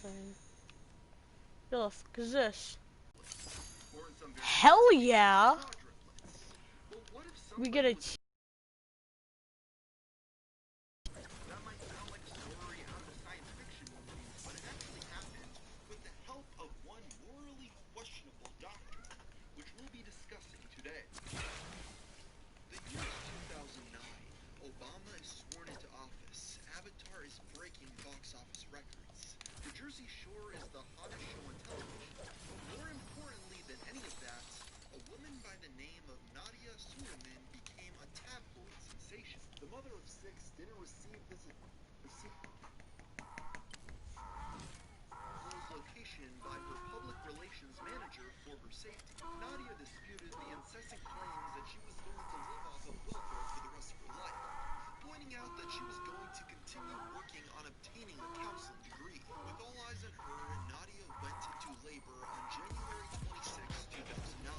saying. Yo, the fuck is this? Hell yeah! We get a That might sound like a story out of a science fiction movie, but it actually happened with the help of one morally questionable doctor, which we'll be discussing today. The year is 2009. Obama is sworn into office. Avatar is breaking box office records. The Jersey Shore is the hottest show on television. But more importantly than any of that, a woman by the name of Nadia Suleiman became a tabloid sensation. The mother of six didn't receive this location by her public relations manager for her safety. Nadia disputed the incessant claims that she was going to live off of welfare for the rest of her life, pointing out that she was going to continue working on obtaining a counseling degree. With all eyes on her, Nadia went into labor on January 26, 2009.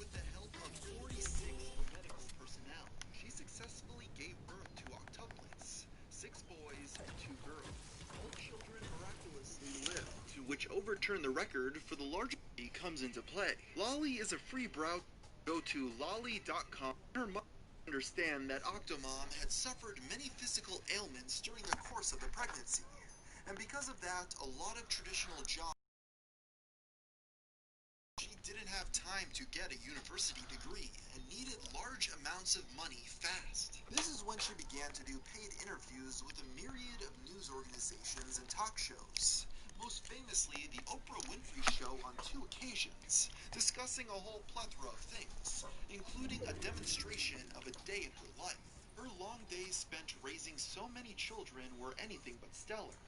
With the help of 46 medical personnel, she successfully gave birth to octuplets, 6 boys and 2 girls. All children miraculously lived, to which overturn the record for the largest comes into play. Lolly is a free browser. Go to lolly.com. Her mother understand that Octomom had suffered many physical ailments during the course of the pregnancy, and because of that, a lot of traditional jobs. She didn't have time to get a university degree and needed large amounts of money fast. This is when she began to do paid interviews with a myriad of news organizations and talk shows. Most famously, the Oprah Winfrey Show on 2 occasions, discussing a whole plethora of things, including a demonstration of a day in her life. Her long days spent raising so many children were anything but stellar,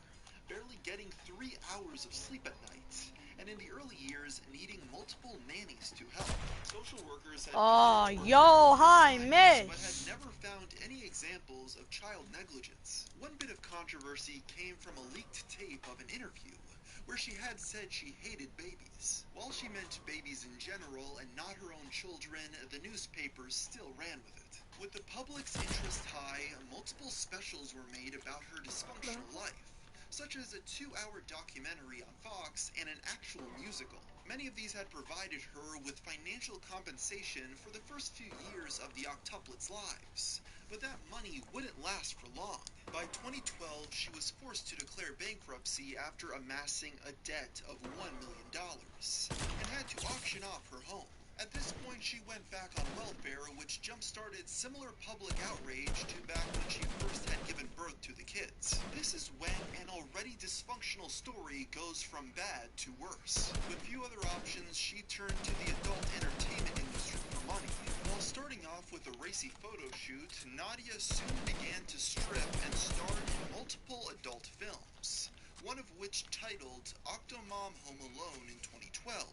barely getting 3 hours of sleep at night, and in the early years, needing multiple nannies to help. Social workers had yo, hi, but had miss. never found any examples of child negligence. One bit of controversy came from a leaked tape of an interview where she had said she hated babies. While she meant babies in general and not her own children, the newspapers still ran with it. With the public's interest high, multiple specials were made about her dysfunctional life, such as a 2-hour documentary on Fox and an actual musical. Many of these had provided her with financial compensation for the first few years of the octuplets' lives, but that money wouldn't last for long. By 2012, she was forced to declare bankruptcy after amassing a debt of $1 million, and had to auction off her home. At this point, she went back on welfare, which jump-started similar public outrage to back when she first had given birth to the kids. This is when an already dysfunctional story goes from bad to worse. With few other options, she turned to the adult entertainment industry for money. While starting off with a racy photo shoot, Nadia soon began to strip and starred in multiple adult films, one of which titled Octomom Home Alone in 2012,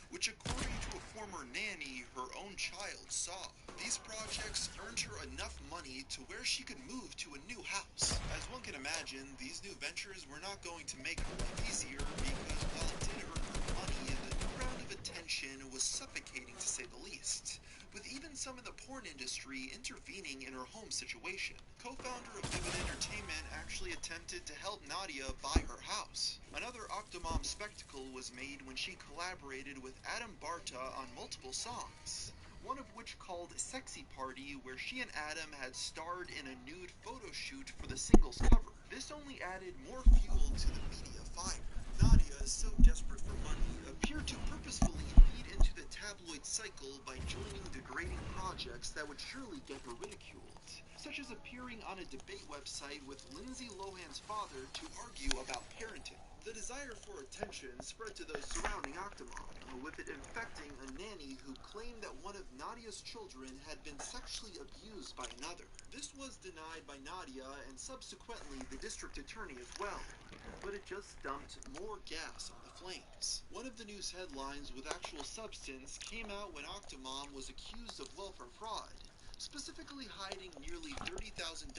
which according to a former nanny, her own child saw. These projects earned her enough money to where she could move to a new house. As one can imagine, these new ventures were not going to make her life easier because while it did earn her money, the new round of attention was suffocating to say the least, with even some of the porn industry intervening in her home situation. Co-founder of Vivid Entertainment actually attempted to help Nadia buy her house. Another Octomom spectacle was made when she collaborated with Adam Barta on multiple songs, one of which called Sexy Party, where she and Adam had starred in a nude photo shoot for the single's cover. This only added more fuel to the media fire. Nadia, so desperate for money, appeared to purposefully feed into the tabloid cycle by joining degrading projects that would surely get her ridiculed, such as appearing on a debate website with Lindsay Lohan's father to argue about parenting. The desire for attention spread to those surrounding Octomom, with it infecting a nanny who claimed that one of Nadia's children had been sexually abused by another. This was denied by Nadia and subsequently the district attorney as well, but it just dumped more gas on the flames. One of the news headlines with actual substance came out when Octomom was accused of welfare fraud, specifically hiding nearly $30,000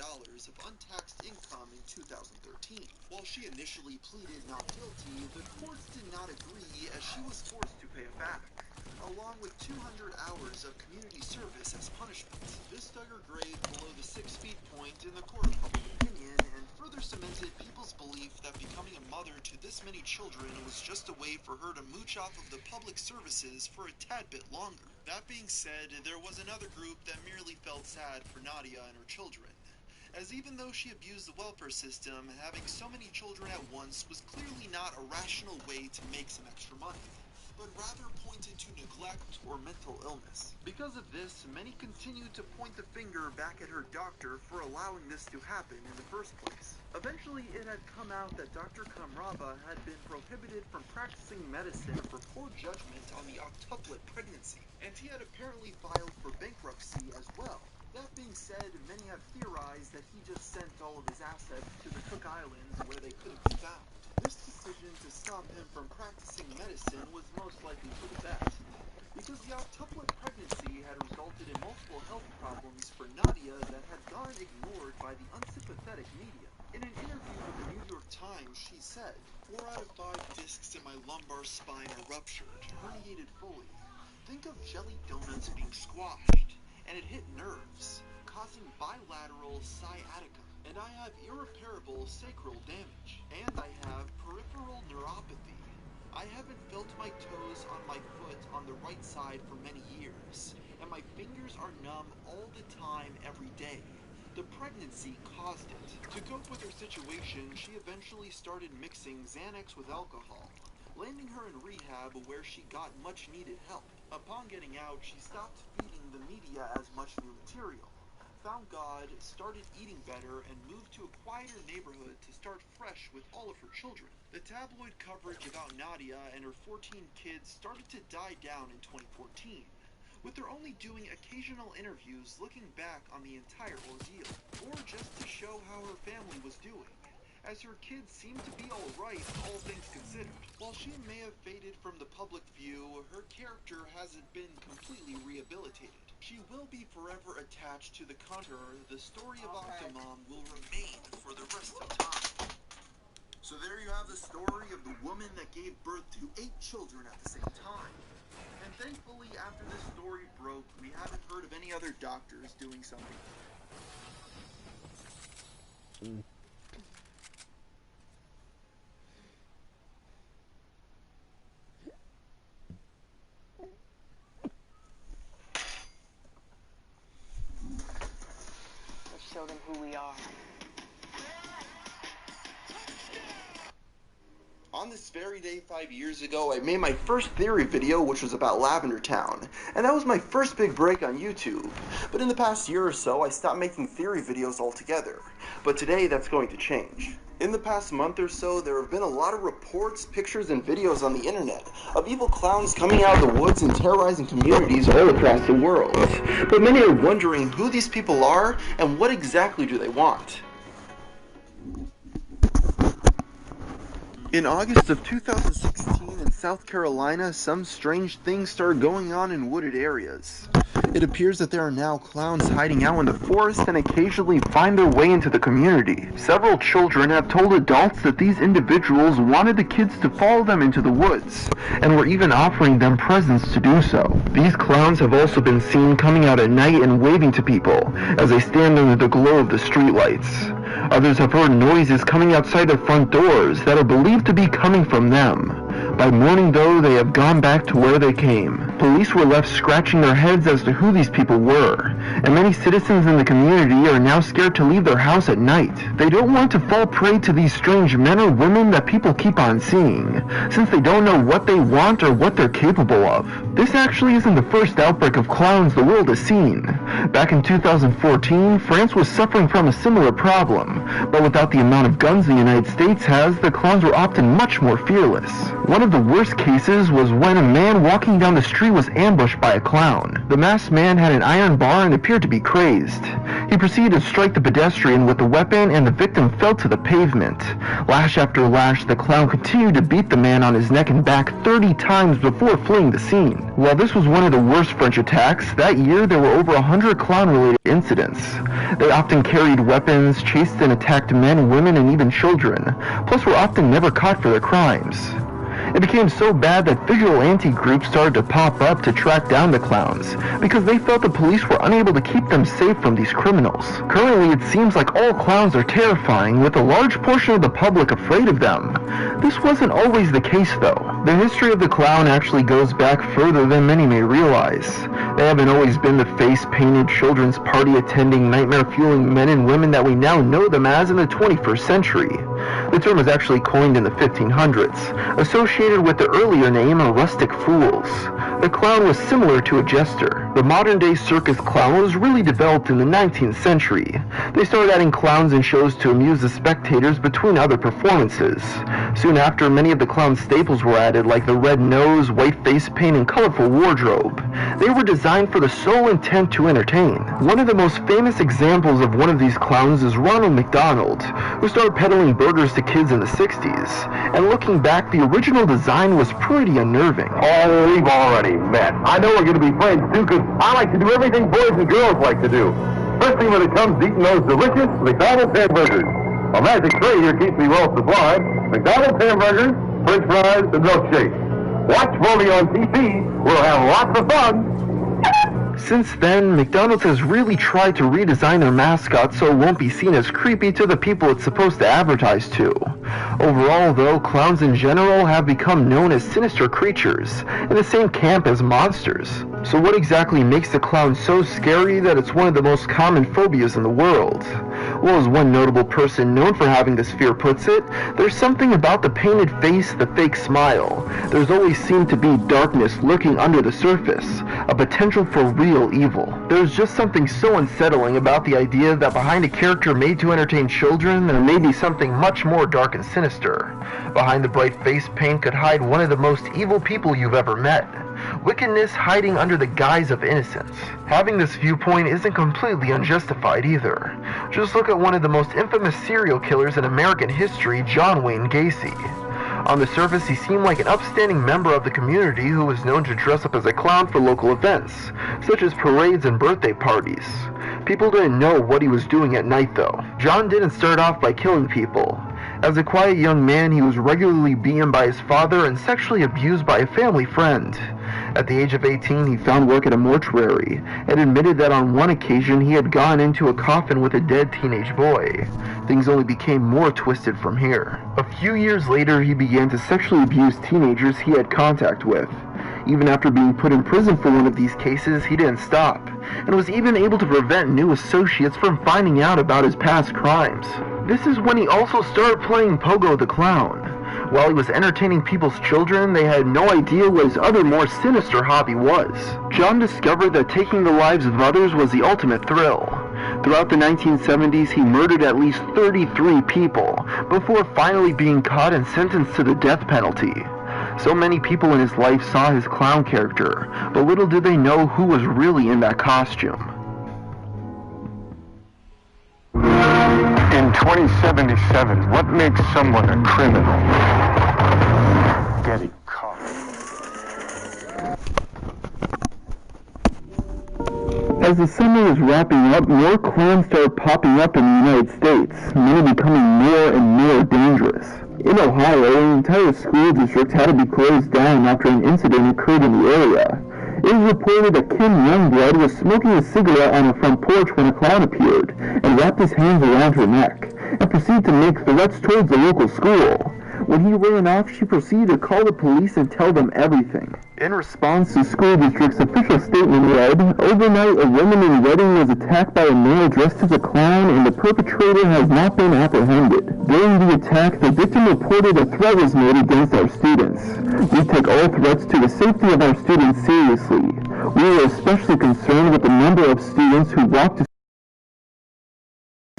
of untaxed income in 2013. While she initially pleaded not guilty, the courts did not agree as she was forced to pay it back. along with 200 hours of community service as punishment. This dug her grave below the 6 feet point in the court of public opinion and further cemented people's belief that becoming a mother to this many children was just a way for her to mooch off of the public services for a tad bit longer. That being said, there was another group that merely felt sad for Nadia and her children, as even though she abused the welfare system, having so many children at once was clearly not a rational way to make some extra money, but rather pointed to neglect or mental illness. Because of this, many continued to point the finger back at her doctor for allowing this to happen in the first place. Eventually, it had come out that Dr. Kamrava had been prohibited from practicing medicine for poor judgment on the octuplet pregnancy, and he had apparently filed for bankruptcy as well. That being said, many have theorized that he just sent all of his assets to the Cook Islands where they couldn't be found. This decision to stop him from practicing medicine was most likely for the best, because the octuplet pregnancy had resulted in multiple health problems for Nadia that had gone ignored by the unsympathetic media. In an interview with the New York Times, she said, 4 out of 5 discs in my lumbar spine are ruptured, herniated fully. Think of jelly donuts being squashed, and it hit nerves, causing bilateral sciatica. And I have irreparable sacral damage. And I have peripheral neuropathy. I haven't felt my toes on my foot on the right side for many years, and my fingers are numb all the time every day. The pregnancy caused it. To cope with her situation, she eventually started mixing Xanax with alcohol, landing her in rehab where she got much needed help. Upon getting out, she stopped feeding the media as much new material, found God, started eating better, and moved to a quieter neighborhood to start fresh with all of her children. The tabloid coverage about Nadia and her 14 kids started to die down in 2014, with her only doing occasional interviews looking back on the entire ordeal, or just to show how her family was doing, as her kids seemed to be alright, all things considered. While she may have faded from the public view, her character hasn't been completely rehabilitated. She will be forever attached to the conqueror. The story of Octomom will remain for the rest of time. So there you have the story of the woman that gave birth to 8 children at the same time. And thankfully, after this story broke, we haven't heard of any other doctors doing something. Show them who we are. On this very day 5 years ago, I made my first theory video, which was about Lavender Town, and that was my first big break on YouTube. But in the past year or so, I stopped making theory videos altogether. But today, that's going to change. In the past month or so, there have been a lot of reports, pictures, and videos on the internet of evil clowns coming out of the woods and terrorizing communities all across the world. But many are wondering who these people are and what exactly do they want. In August of 2016 in South Carolina, some strange things started going on in wooded areas. It appears that there are now clowns hiding out in the forest and occasionally find their way into the community. Several children have told adults that these individuals wanted the kids to follow them into the woods, and were even offering them presents to do so. These clowns have also been seen coming out at night and waving to people as they stand under the glow of the streetlights. Others have heard noises coming outside their front doors that are believed to be coming from them. By morning, though, they have gone back to where they came. Police were left scratching their heads as to who these people were, and many citizens in the community are now scared to leave their house at night. They don't want to fall prey to these strange men or women that people keep on seeing, since they don't know what they want or what they're capable of. This actually isn't the first outbreak of clowns the world has seen. Back in 2014, France was suffering from a similar problem, but without the amount of guns the United States has, the clowns were often much more fearless. One of the worst cases was when a man walking down the street was ambushed by a clown. The masked man had an iron bar and appeared to be crazed. He proceeded to strike the pedestrian with the weapon, and the victim fell to the pavement. Lash after lash, the clown continued to beat the man on his neck and back 30 times before fleeing the scene. While this was one of the worst French attacks, that year there were over 100 clown-related incidents. They often carried weapons, chased and attacked men, women, and even children, plus were often never caught for their crimes. It became so bad that vigilante groups started to pop up to track down the clowns, because they felt the police were unable to keep them safe from these criminals. Currently, it seems like all clowns are terrifying, with a large portion of the public afraid of them. This wasn't always the case, though. The history of the clown actually goes back further than many may realize. They haven't always been the face-painted, children's party-attending, nightmare-fueling men and women that we now know them as in the 21st century. The term was actually coined in the 1500s, associated with the earlier name rustic fools. The clown was similar to a jester. The modern-day circus clown was really developed in the 19th century. They started adding clowns in shows to amuse the spectators between other performances. Soon after, many of the clown staples were added, like the red nose, white face paint, and colorful wardrobe. They were designed for the sole intent to entertain. One of the most famous examples of one of these clowns is Ronald McDonald, who started peddling burgers to kids in the 60s. And looking back, the original design was pretty unnerving. Oh, we've already met. I know we're going to be friends too, because I like to do everything boys and girls like to do. Especially when it comes to eating those delicious McDonald's hamburgers. A magic tray here keeps me well supplied. McDonald's hamburgers, french fries, and milkshakes. Watch for me on TV. We'll have lots of fun. Since then, McDonald's has really tried to redesign their mascot so it won't be seen as creepy to the people it's supposed to advertise to. Overall, though, clowns in general have become known as sinister creatures, in the same camp as monsters. So what exactly makes the clown so scary that it's one of the most common phobias in the world? Well, as one notable person known for having this fear puts it, there's something about the painted face, the fake smile. There's always seemed to be darkness lurking under the surface, a potential for real evil. There's just something so unsettling about the idea that behind a character made to entertain children, there may be something much more dark and sinister. Behind the bright face paint could hide one of the most evil people you've ever met. Wickedness hiding under the guise of innocence. Having this viewpoint isn't completely unjustified either. Just look at one of the most infamous serial killers in American history, John Wayne Gacy. On the surface, he seemed like an upstanding member of the community who was known to dress up as a clown for local events, such as parades and birthday parties. People didn't know what he was doing at night, though. John didn't start off by killing people. As a quiet young man, he was regularly beaten by his father and sexually abused by a family friend. At the age of 18, he found work at a mortuary and admitted that on one occasion he had gone into a coffin with a dead teenage boy. Things only became more twisted from here. A few years later, he began to sexually abuse teenagers he had contact with. Even after being put in prison for one of these cases, he didn't stop, and was even able to prevent new associates from finding out about his past crimes. This is when he also started playing Pogo the Clown. While he was entertaining people's children, they had no idea what his other more sinister hobby was. John discovered that taking the lives of others was the ultimate thrill. Throughout the 1970s, he murdered at least 33 people, before finally being caught and sentenced to the death penalty. So many people in his life saw his clown character, but little did they know who was really in that costume. In 2077, what makes someone a criminal? Getting caught. As the summer was wrapping up, more clowns started popping up in the United States, many becoming more and more dangerous. In Ohio, an entire school district had to be closed down after an incident occurred in the area. It was reported that Kim Youngblood was smoking a cigarette on her front porch when a clown appeared and wrapped his hands around her neck and proceeded to make threats towards the local school. When he ran off, she proceeded to call the police and tell them everything. In response, the school district's official statement read, "Overnight, a woman in Reading was attacked by a male dressed as a clown, and the perpetrator has not been apprehended. During the attack, the victim reported a threat was made against our students. We take all threats to the safety of our students seriously. We are especially concerned with the number of students who walked to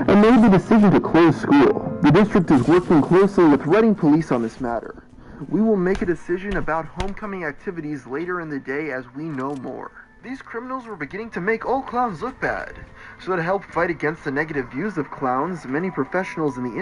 and made the decision to close school. The district is working closely with Reading Police on this matter. We will make a decision about homecoming activities later in the day as we know more." These criminals were beginning to make all clowns look bad. So to help fight against the negative views of clowns, many professionals in the